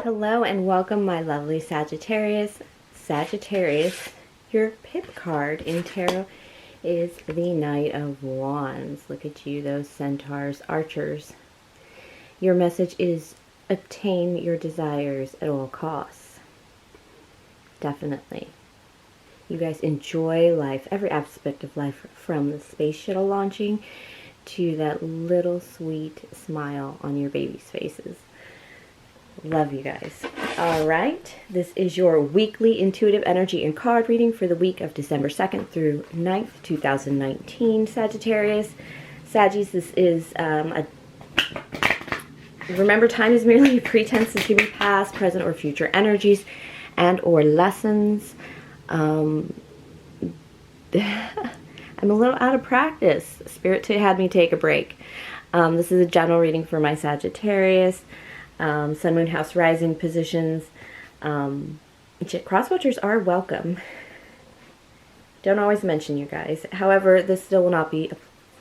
Hello and welcome, my lovely Sagittarius. Sagittarius, your pip card in tarot is the Knight of Wands. Look at you, those centaurs, archers. Your message is obtain your desires at all costs. Definitely. You guys enjoy life, every aspect of life, from the space shuttle launching to that little sweet smile on your baby's faces. Love you guys. All right, this is your weekly intuitive energy and card reading for the week of December 2nd through 9th, 2019, Sagittarius. Saggies, this is remember, time is merely a pretense. This can be past, present, or future energies and or lessons. I'm a little out of practice. Spirit had me take a break. This is a general reading for my Sagittarius. Sun, Moon, House, Rising positions. Cross watchers are welcome. Don't always mention you guys. However, this still will not be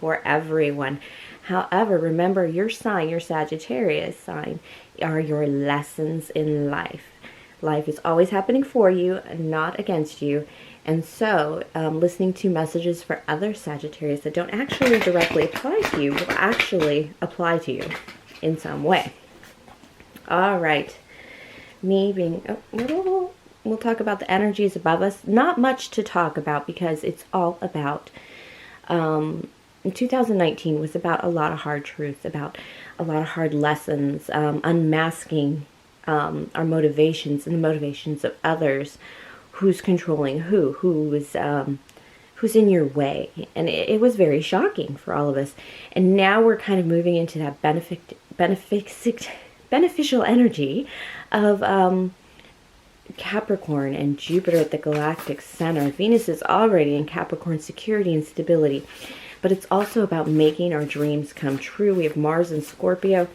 for everyone. However, remember your sign, your Sagittarius sign, are your lessons in life. Life is always happening for you, not against you. And so, listening to messages for other Sagittarius that don't actually directly apply to you will actually apply to you in some way. All right, we'll talk about the energies above us. Not much to talk about because it's all about, 2019 was about a lot of hard truths, about a lot of hard lessons, unmasking our motivations and the motivations of others, who's controlling who's in your way. And it was very shocking for all of us. And now we're kind of moving into that beneficial energy of Capricorn and Jupiter at the galactic center. Venus is already in Capricorn, security and stability, but it's also about making our dreams come true. We have Mars and Scorpio,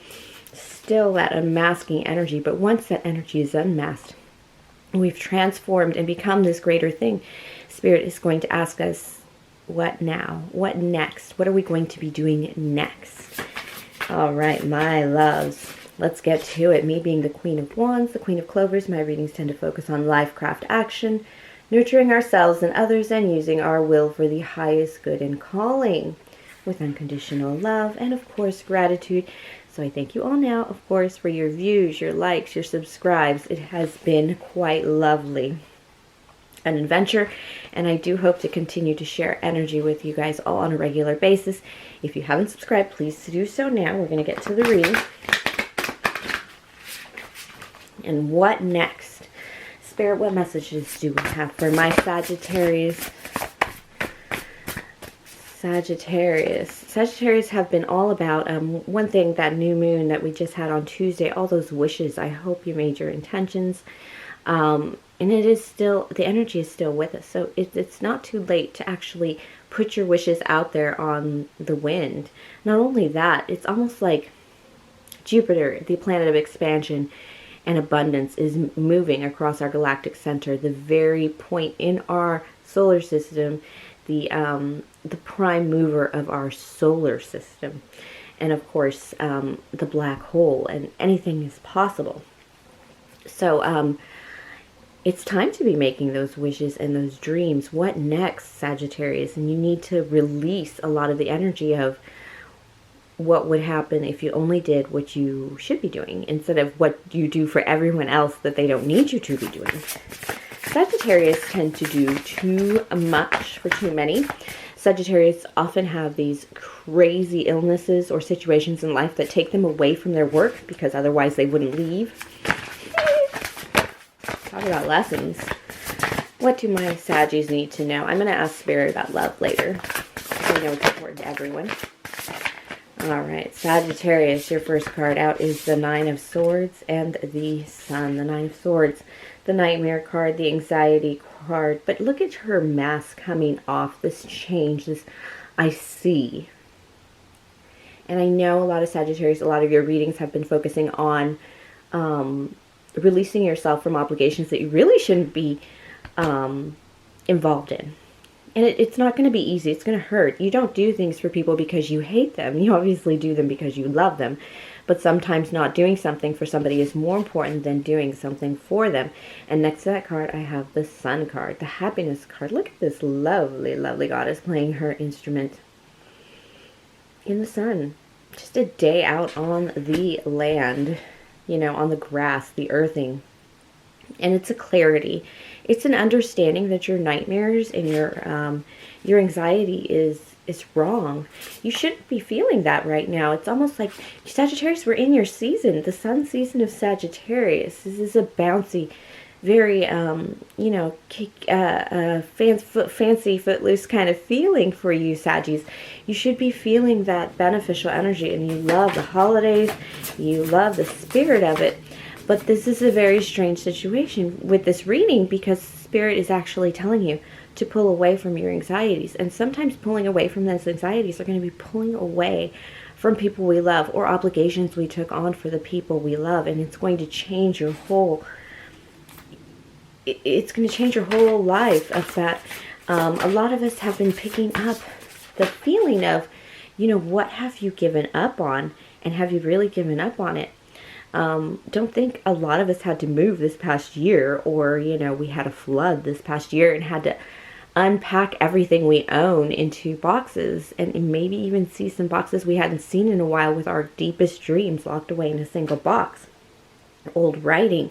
still that unmasking energy, but once that energy is unmasked, we've transformed and become this greater thing. Spirit is going to ask us, what now? What next? What are we going to be doing next? All right, my loves. Let's get to it. Me being the Queen of Wands, the Queen of Clovers, my readings tend to focus on life, craft, action, nurturing ourselves and others, and using our will for the highest good and calling with unconditional love and, of course, gratitude. So I thank you all now, of course, for your views, your likes, your subscribes. It has been quite lovely. An adventure, and I do hope to continue to share energy with you guys all on a regular basis. If you haven't subscribed, please do so now. We're going to get to the reading. And what next? Spirit, what messages do we have for my Sagittarius? Sagittarius have been all about one thing, that new moon that we just had on Tuesday, all those wishes. I hope you made your intentions. And it is still, the energy is still with us. So it's not too late to actually put your wishes out there on the wind. Not only that, it's almost like Jupiter, the planet of expansion and abundance, is moving across our galactic center, the very point in our solar system, the prime mover of our solar system, and of course the black hole, and anything is possible. So it's time to be making those wishes and those dreams. What next, Sagittarius? And you need to release a lot of the energy of what would happen if you only did what you should be doing instead of what you do for everyone else that they don't need you to be doing. Sagittarius tend to do too much for too many. Sagittarius often have these crazy illnesses or situations in life that take them away from their work because otherwise they wouldn't leave. Talk about lessons. What do my Saggies need to know? I'm going to ask Spirit about love later. I know it's important to everyone. All right, Sagittarius, your first card out is the Nine of Swords and the Sun. The Nine of Swords, the Nightmare card, the Anxiety card. But look at her mask coming off, this change, this I see. And I know a lot of Sagittarius, a lot of your readings have been focusing on releasing yourself from obligations that you really shouldn't be involved in. And it's not going to be easy. It's going to hurt. You don't do things for people because you hate them. You obviously do them because you love them. but sometimes not doing something for somebody is more important than doing something for them. And next to that card, I have the Sun card, the happiness card. Look at this lovely, lovely goddess playing her instrument in the sun. Just a day out on the land, you know, on the grass, the earthing. And it's a clarity. It's an understanding that your nightmares and your anxiety is wrong. You shouldn't be feeling that right now. It's almost like Sagittarius, we're in your season, the sun season of Sagittarius. This is a bouncy, very you know, fancy footloose kind of feeling for you, Saggies. You should be feeling that beneficial energy, and you love the holidays, you love the spirit of it. But this is a very strange situation with this reading, because Spirit is actually telling you to pull away from your anxieties. And sometimes pulling away from those anxieties are going to be pulling away from people we love, or obligations we took on for the people we love. And it's going to change your whole, it's going to change your whole life of that. A lot of us have been picking up the feeling of, you know, what have you given up on? And have you really given up on it? Don't think a lot of us had to move this past year, or, you know, we had a flood this past year and had to unpack everything we own into boxes, and maybe even see some boxes we hadn't seen in a while with our deepest dreams locked away in a single box. Old writing,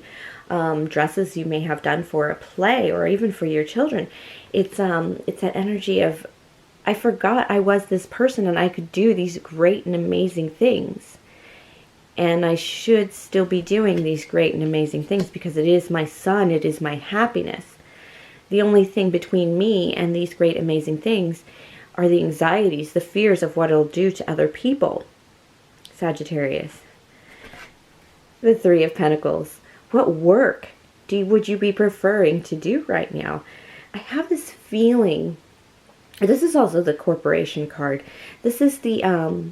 dresses you may have done for a play or even for your children. It's that energy of, I forgot I was this person and I could do these great and amazing things. And I should still be doing these great and amazing things because it is my sun, it is my happiness. The only thing between me and these great amazing things are the anxieties, the fears of what it'll do to other people. Sagittarius. The Three of Pentacles. What work would you be preferring to do right now? I have this feeling, this is also the corporation card. This is the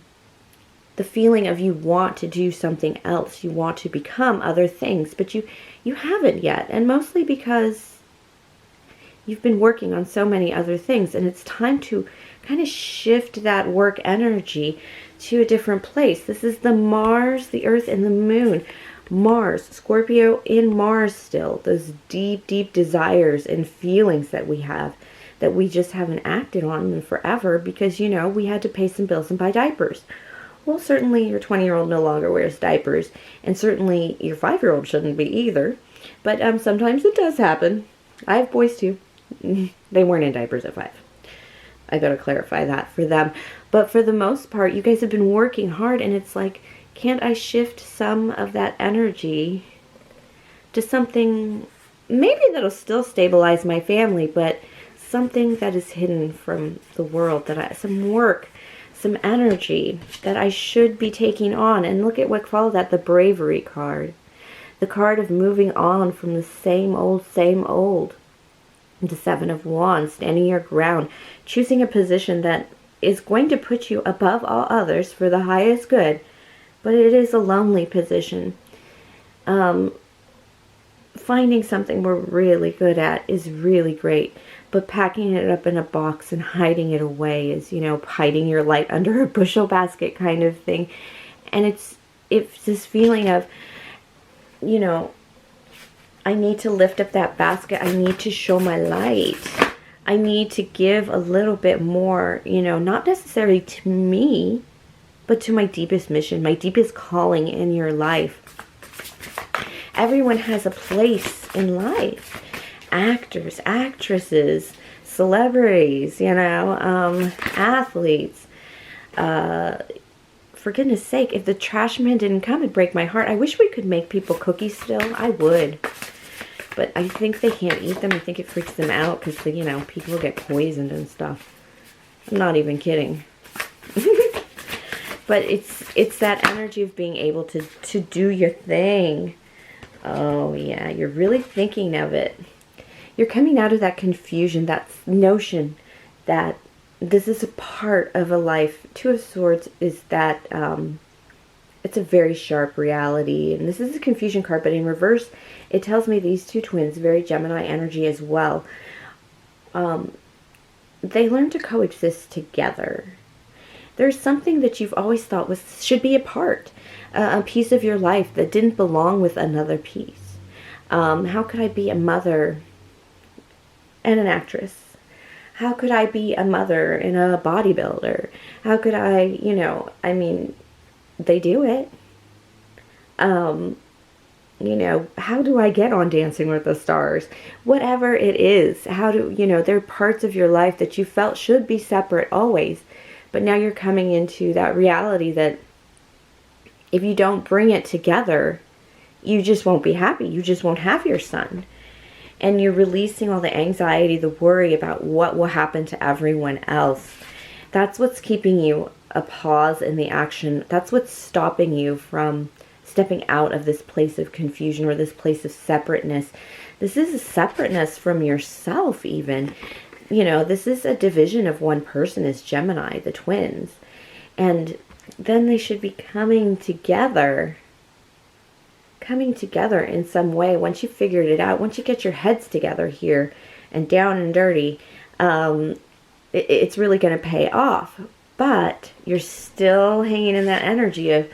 feeling of you want to do something else. You want to become other things, but you haven't yet. And mostly because you've been working on so many other things, and it's time to kind of shift that work energy to a different place. This is the Mars, the Earth, and the Moon. Mars, Scorpio in Mars still. Those deep, deep desires and feelings that we have that we just haven't acted on in forever because, you know, we had to pay some bills and buy diapers. Well, certainly your 20-year-old no longer wears diapers, and certainly your 5-year-old shouldn't be either. But sometimes it does happen. I have boys too. They weren't in diapers at 5. I gotta clarify that for them. But for the most part, you guys have been working hard, and it's like, can't I shift some of that energy to something maybe that'll still stabilize my family, but something that is hidden from the world, some work, some energy that I should be taking on. And look at what followed that, the Bravery card. The card of moving on from the same old. The Seven of Wands, standing your ground, choosing a position that is going to put you above all others for the highest good, but it is a lonely position. Finding something we're really good at is really great, but packing it up in a box and hiding it away is, you know, hiding your light under a bushel basket kind of thing. And it's this feeling of, you know, I need to lift up that basket. I need to show my light. I need to give a little bit more, you know, not necessarily to me, but to my deepest mission, my deepest calling in your life. Everyone has a place in life. Actors, actresses, celebrities, you know, athletes. For goodness sake, if the trash man didn't come, it'd break my heart. I wish we could make people cookies still. I would. But I think they can't eat them. I think it freaks them out because, you know, people get poisoned and stuff. I'm not even kidding. But it's that energy of being able to do your thing. Oh, yeah, you're really thinking of it. You're coming out of that confusion, that notion that this is a part of a life. Two of Swords is that it's a very sharp reality. And this is a confusion card, but in reverse, it tells me these two twins, very Gemini energy as well, they learn to coexist together. There's something that you've always thought should be apart. a piece of your life that didn't belong with another piece. How could I be a mother and an actress? How could I be a mother and a bodybuilder? How could I, I mean, they do it. How do I get on Dancing with the Stars? Whatever it is, there are parts of your life that you felt should be separate always, but now you're coming into that reality that if you don't bring it together, you just won't be happy. You just won't have your son. And you're releasing all the anxiety, the worry about what will happen to everyone else. That's what's keeping you a pause in the action. That's what's stopping you from stepping out of this place of confusion or this place of separateness. This is a separateness from yourself even. This is a division of one person as Gemini, the twins. And then they should be coming together in some way. Once you figured it out, once you get your heads together here and down and dirty, it's really going to pay off. But you're still hanging in that energy of,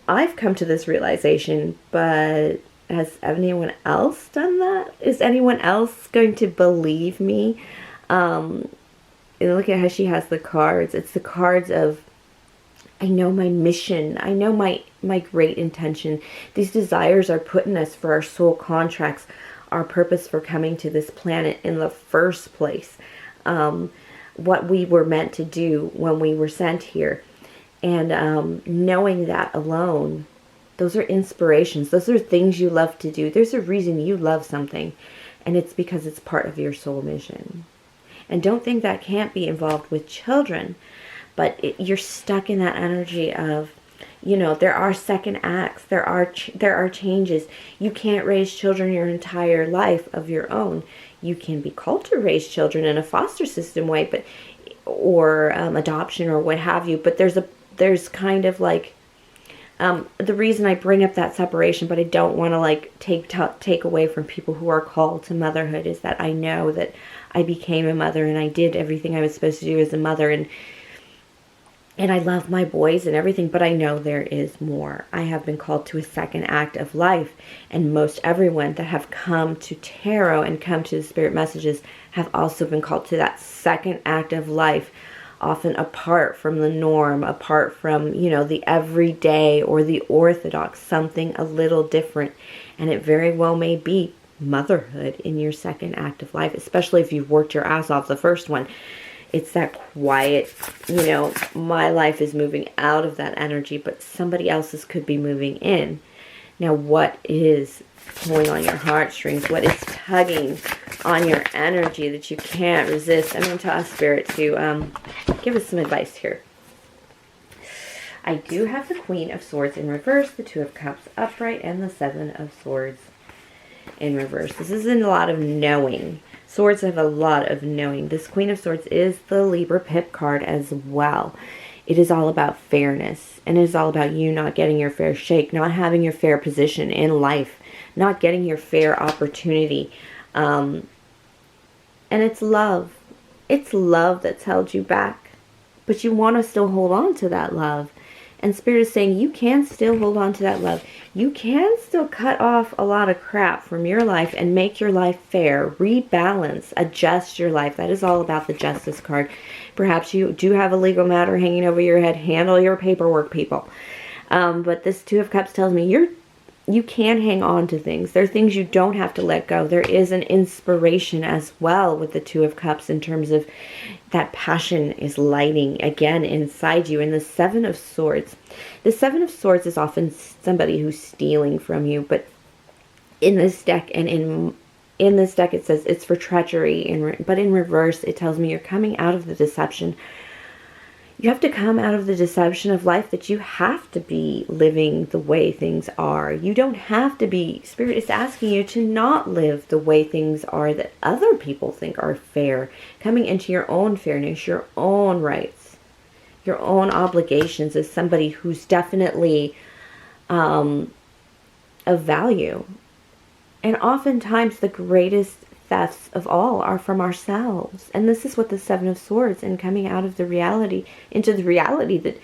I've come to this realization, but has anyone else done that? Is anyone else going to believe me? And look at how she has the cards. It's the cards of, I know my mission. I know my great intention. These desires are put in us for our soul contracts, our purpose for coming to this planet in the first place. What we were meant to do when we were sent here. And knowing that alone, those are inspirations. Those are things you love to do. There's a reason you love something, and it's because it's part of your soul mission. And don't think that can't be involved with children, but you're stuck in that energy of, there are second acts. There are changes. You can't raise children your entire life of your own. You can be called to raise children in a foster system way, or adoption or what have you. But there's kind of like, the reason I bring up that separation, but I don't want to like take away from people who are called to motherhood, is that I know that I became a mother and I did everything I was supposed to do as a mother, and I love my boys and everything, but I know there is more. I have been called to a second act of life, and most everyone that have come to tarot and come to the spirit messages have also been called to that second act of life, often apart from the norm, apart from, the everyday or the orthodox, something a little different. And it very well may be motherhood in your second act of life, especially if you've worked your ass off the first one. It's that quiet, my life is moving out of that energy, but somebody else's could be moving in. Now, what is pulling on your heartstrings? What is tugging on your energy that you can't resist? I'm going to ask Spirit to give us some advice here. I do have the Queen of Swords in reverse, the Two of Cups upright, and the Seven of Swords in reverse. This is a lot of knowing. Swords have a lot of knowing. This Queen of Swords is the Libra Pip card as well. It is all about fairness, and it is all about you not getting your fair shake, not having your fair position in life, not getting your fair opportunity. And it's love. It's love that's held you back, but you want to still hold on to that love. And Spirit is saying you can still hold on to that love. You can still cut off a lot of crap from your life and make your life fair, rebalance, adjust your life. That is all about the Justice card. Perhaps you do have a legal matter hanging over your head. Handle your paperwork, people. But this Two of Cups tells me you can hang on to things. There are things you don't have to let go. There is an inspiration as well with the Two of Cups in terms of that passion is lighting again inside you. And the Seven of Swords. The Seven of Swords is often somebody who's stealing from you. But in this deck and in this deck it says it's for treachery. But in reverse it tells me you're coming out of the deception. You have to come out of the deception of life that you have to be living the way things are. You don't have to be. Spirit is asking you to not live the way things are that other people think are fair. Coming into your own fairness, your own rights, your own obligations as somebody who's definitely of value. And oftentimes the greatest thefts of all are from ourselves. And this is what the Seven of Swords and coming out of the reality, into the reality that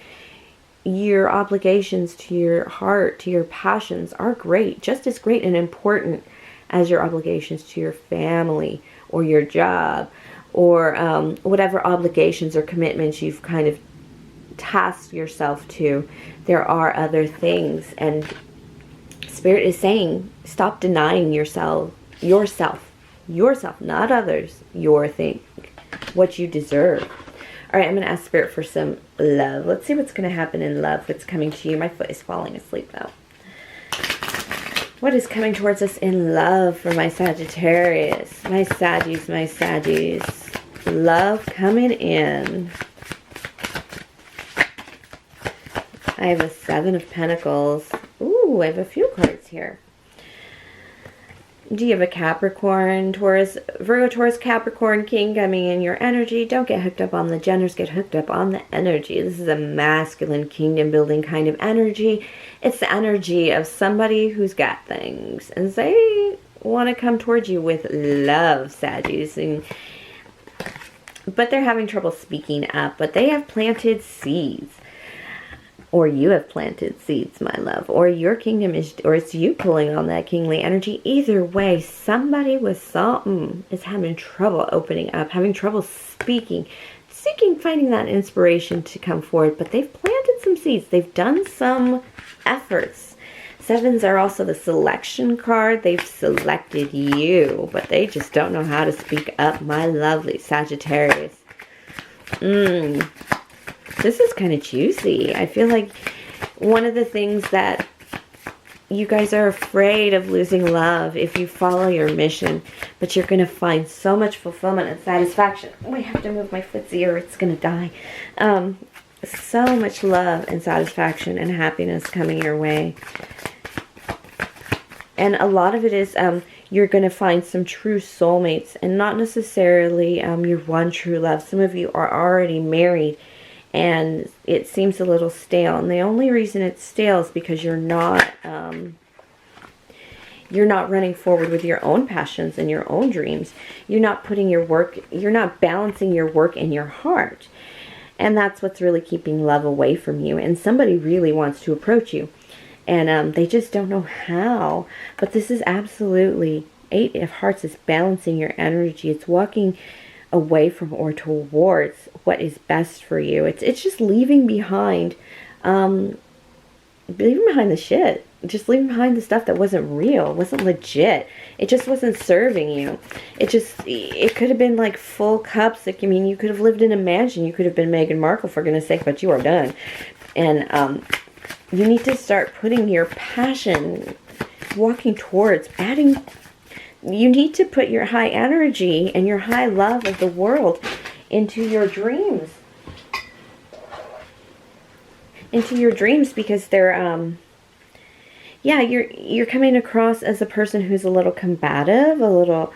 your obligations to your heart, to your passions are great, just as great and important as your obligations to your family or your job or whatever obligations or commitments you've kind of tasked yourself to. There are other things, and Spirit is saying, stop denying yourself, not others, your thing, what you deserve. All right, I'm going to ask Spirit for some love. Let's see what's going to happen in love that's coming to you. My foot is falling asleep though. What is coming towards us in love for my Sagittarius? My Saggies. Love coming in. I have a 7 of Pentacles. Ooh, I have a few cards here. Do you have a Capricorn, Taurus, Virgo, Taurus, Capricorn, King coming in your energy? Don't get hooked up on the genders, get hooked up on the energy. This is a masculine kingdom building kind of energy. It's the energy of somebody who's got things, and they want to come towards you with love, Saggies. But they're having trouble speaking up, but they have planted seeds. Or you have planted seeds, my love. Or your kingdom is, or it's you pulling on that kingly energy. Either way, somebody with something is having trouble opening up, having trouble speaking, finding that inspiration to come forward. But they've planted some seeds. They've done some efforts. 7s are also the selection card. They've selected you, but they just don't know how to speak up, my lovely Sagittarius. This is kind of juicy. I feel like one of the things that you guys are afraid of losing love if you follow your mission, but you're going to find so much fulfillment and satisfaction. Oh, I have to move my footsie or it's going to die. So much love and satisfaction and happiness coming your way. And a lot of it is you're going to find some true soulmates and not necessarily your one true love. Some of you are already married and it seems a little stale. And the only reason it's stale is because you're not running forward with your own passions and your own dreams. You're not putting your work, you're not balancing your work and your heart. And that's what's really keeping love away from you. And somebody really wants to approach you. And they just don't know how. But this is absolutely 8 of Hearts is balancing your energy. It's walking away from or towards what is best for you. It's just leaving behind the shit. Just leaving behind the stuff that wasn't real, wasn't legit. It just wasn't serving you. It could have been like full cups. Like, I mean, you could have lived in a mansion. You could have been Meghan Markle, for goodness sake, but you are done. And you need to start putting your passion, walking towards, adding. You need to put your high energy and your high love of the world into your dreams. Into your dreams, because they're, yeah, you're coming across as a person who's a little combative, a little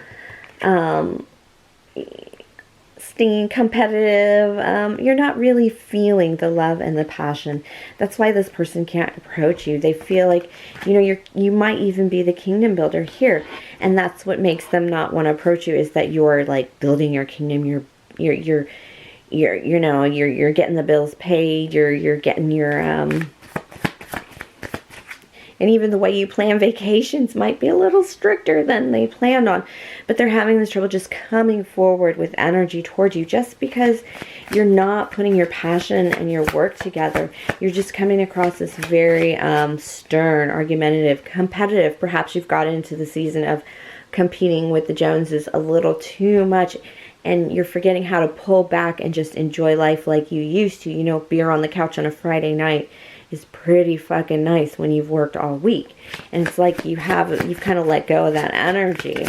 stinging, competitive. You're not really feeling the love and the passion. That's why this person can't approach you. They feel like, you know, you might even be the kingdom builder here, and that's what makes them not want to approach you, is that you're like building your kingdom. You're getting the bills paid. You're getting your and even the way you plan vacations might be a little stricter than they planned on. But they're having this trouble just coming forward with energy towards you, just because you're not putting your passion and your work together. You're just coming across as very stern, argumentative, competitive. Perhaps you've got into the season of competing with the Joneses a little too much, and you're forgetting how to pull back and just enjoy life like you used to. You know, beer on the couch on a Friday night is pretty fucking nice when you've worked all week. And it's like you've kind of let go of that energy,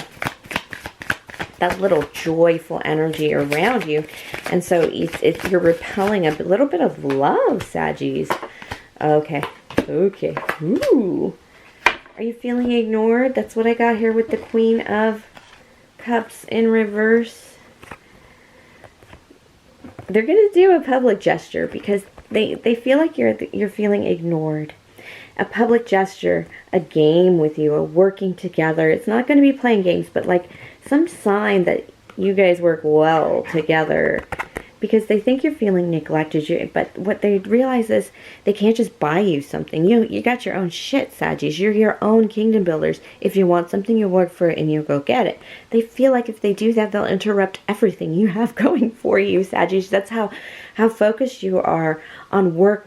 that little joyful energy around you. And so you're repelling a little bit of love, Saggies. Okay. Ooh. Are you feeling ignored? That's what I got here with the Queen of Cups in reverse. They're going to do a public gesture because they feel like you're feeling ignored. A public gesture, a game with you, a working together. It's not going to be playing games, but like some sign that you guys work well together. because they think you're feeling neglected. But what they realize is they can't just buy you something. You got your own shit, Saggies. You're your own kingdom builders. If you want something, you work for it and you go get it. They feel like if they do that, they'll interrupt everything you have going for you, Saggies. That's how focused you are on work,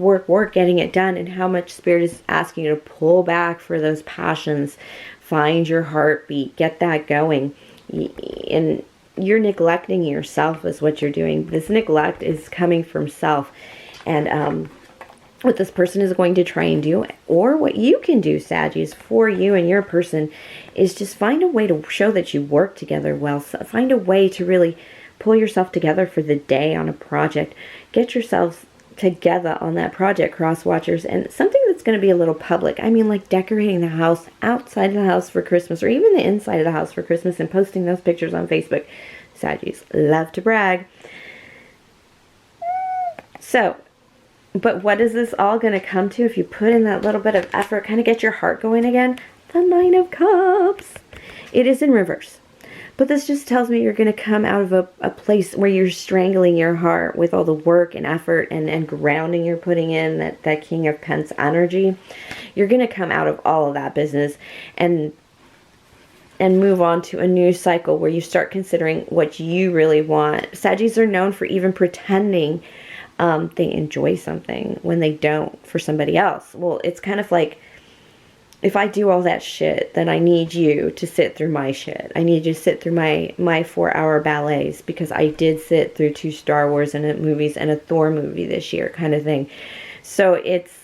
getting it done, and how much Spirit is asking you to pull back for those passions. Find your heartbeat. Get that going. And you're neglecting yourself is what you're doing. This neglect is coming from self. And what this person is going to try and do, or what you can do, Saggies, for you and your person, is just find a way to show that you work together well. So find a way to really pull yourself together for the day on a project. Get yourselves together on that project, cross watchers, and something that's going to be a little public. I mean, like decorating the house, outside of the house for Christmas, or even the inside of the house for Christmas, and posting those pictures on Facebook. Saggies love to brag. So, but what is this all going to come to if you put in that little bit of effort, kind of get your heart going again? The Nine of Cups. It is in reverse. But this just tells me you're going to come out of a place where you're strangling your heart with all the work and effort and grounding you're putting in, that King of Pence energy. You're going to come out of all of that business and move on to a new cycle where you start considering what you really want. Saggies are known for even pretending they enjoy something when they don't for somebody else. Well, it's kind of like, if I do all that shit, then I need you to sit through my shit. I need you to sit through my 4-hour ballets, because I did sit through 2 Star Wars movies and a Thor movie this year, kind of thing. So it's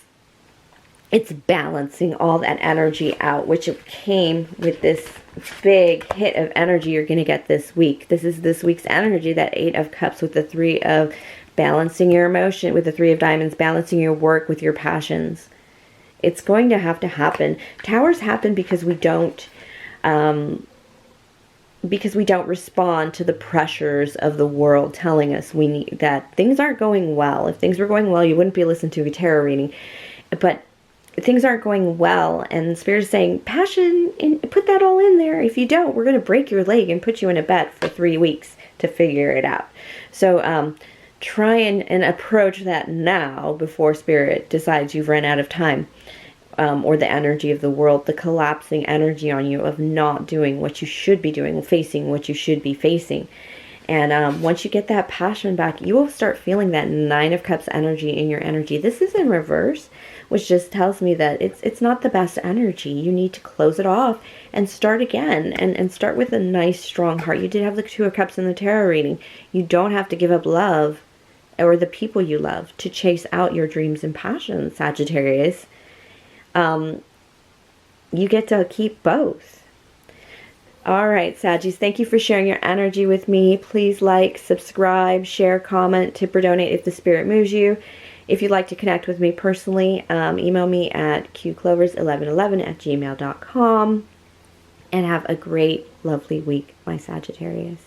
balancing all that energy out, which came with this big hit of energy you're going to get this week. This is this week's energy, that 8 of Cups with the 3 of balancing your emotion, with the 3 of Diamonds, balancing your work with your passions. It's going to have to happen. Towers happen because we don't respond to the pressures of the world telling us that things aren't going well. If things were going well, you wouldn't be listening to a tarot reading. But things aren't going well, and Spirit is saying, passion, put that all in there. If you don't, we're going to break your leg and put you in a bed for 3 weeks to figure it out. So try and approach that now before Spirit decides you've run out of time, or the energy of the world, the collapsing energy on you of not doing what you should be doing, facing what you should be facing. And once you get that passion back, you will start feeling that 9 of Cups energy in your energy. This is in reverse, which just tells me that it's not the best energy. You need to close it off and start again, and start with a nice, strong heart. You did have the 2 of Cups in the tarot reading. You don't have to give up love or the people you love to chase out your dreams and passions, Sagittarius. You get to keep both. All right, Saggies, thank you for sharing your energy with me. Please like, subscribe, share, comment, tip or donate if the Spirit moves you. If you'd like to connect with me personally, email me at qclovers1111@gmail.com. And have a great, lovely week, my Sagittarius.